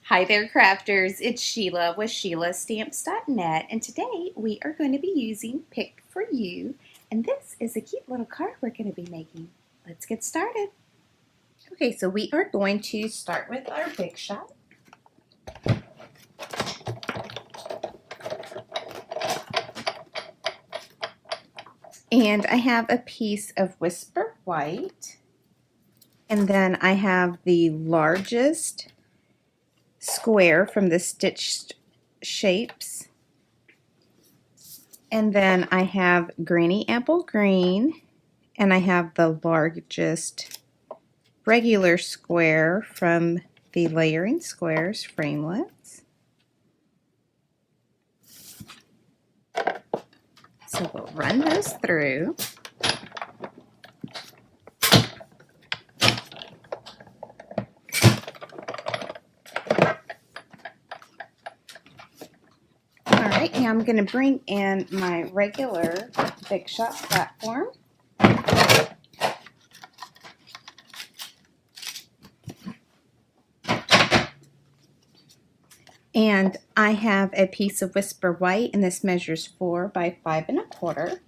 Hi there, crafters. It's Sheila with SheilaStamps.net, and today we are going to be using Pick for You, and this is a cute little card we're going to be making. Let's get started. Okay, so we are going to start with our Big Shot. And I have a piece of Whisper White, and then I have the largest square from the Stitched Shapes. And then I have Granny Apple Green, and I have the largest regular square from the Layering Squares Framelits. So we'll run those through. Alright, now I'm going to bring in my regular Big Shot platform. And I have a piece of Whisper White, and this measures 4 by 5 1/4.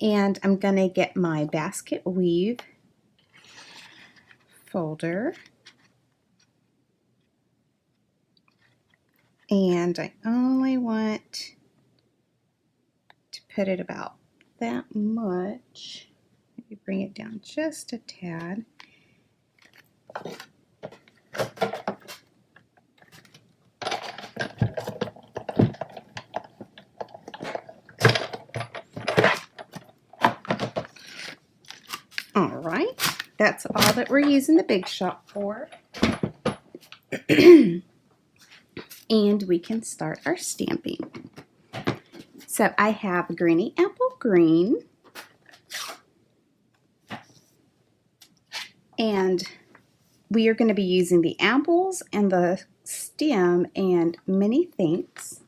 And I'm going to get my basket weave folder. And I only want to put it about that much. Maybe bring it down just a tad. All right, that's all that we're using the Big Shot for. And we can start our stamping. So I have Granny Apple Green, and we are going to be using the apples and the stem and Many Thanks.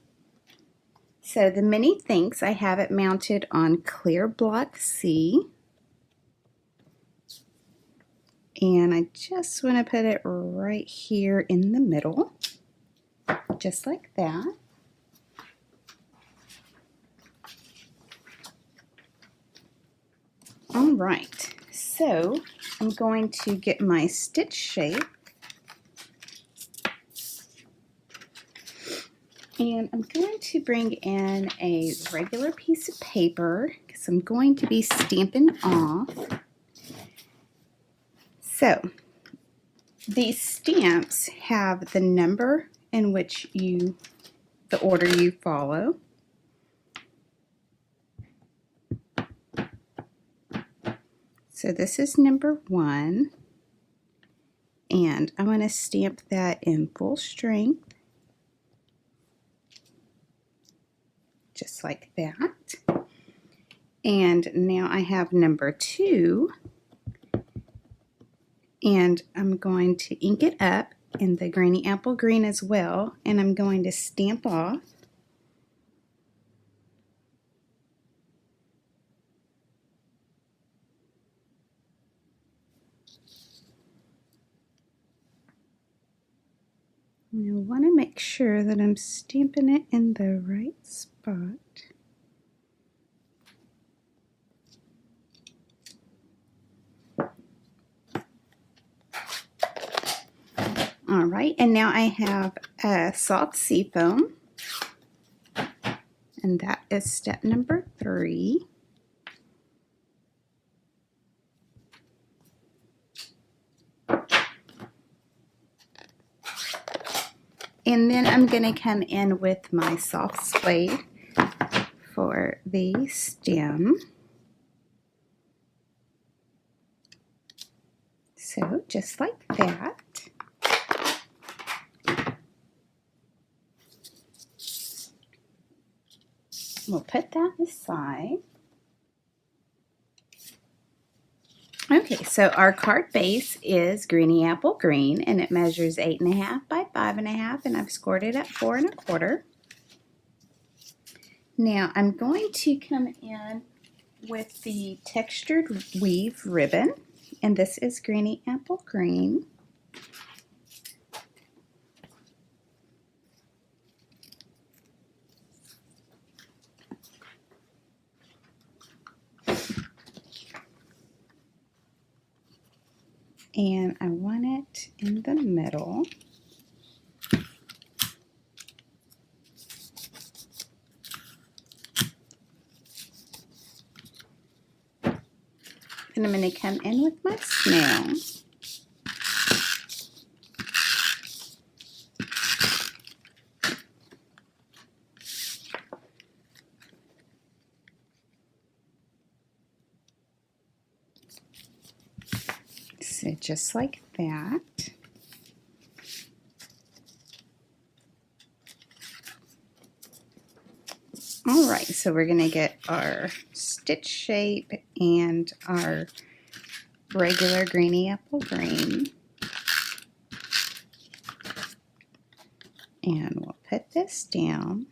So the Many Thanks, I have it mounted on clear block C. And I just want to put it right here in the middle, just like that. All right, so I'm going to get my stitch shape, and I'm going to bring in a regular piece of paper because I'm going to be stamping off. So these stamps have the number in which the order you follow. So this is number 1, and I'm going to stamp that in full strength, just like that. And now I have number 2, and I'm going to ink it up in the Granny Apple Green as well, and I'm going to stamp off. And I want to make sure that I'm stamping it in the right spot. All right, and now I have a soft seafoam, and that is step number 3. And then I'm going to come in with my soft suede for the stem. So just like that. We'll put that aside. Okay, so our card base is Granny Apple Green, and it measures 8 1/2 by 5 1/2, and I've scored it at 4 1/4. Now I'm going to come in with the textured weave ribbon, and this is Granny Apple Green. And I want it in the middle. And I'm going to come in with my snail. So just like that. All right, so we're going to get our stitch shape and our regular greeny apple green. And we'll put this down.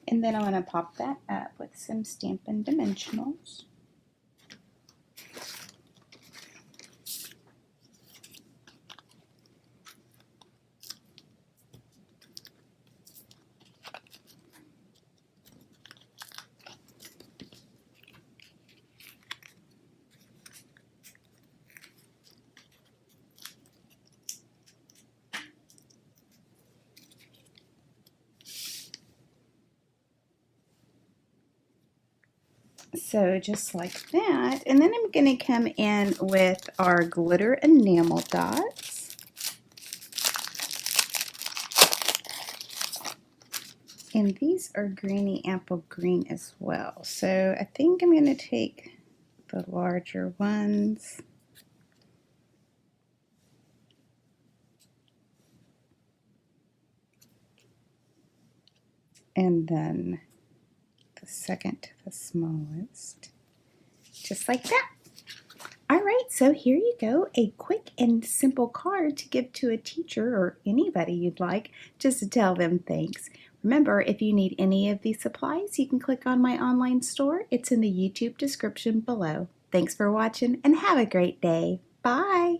And then I'm going to pop that up with some Stampin' Dimensionals. So just like that, and then I'm going to come in with our glitter enamel dots. And these are greeny apple green as well. So I think I'm going to take the larger ones. And then the second to the smallest. Just like that. All right, so here you go, a quick and simple card to give to a teacher or anybody you'd like, just to tell them thanks. Remember, if you need any of these supplies, you can click on my online store. It's in the YouTube description below. Thanks for watching and have a great day. Bye.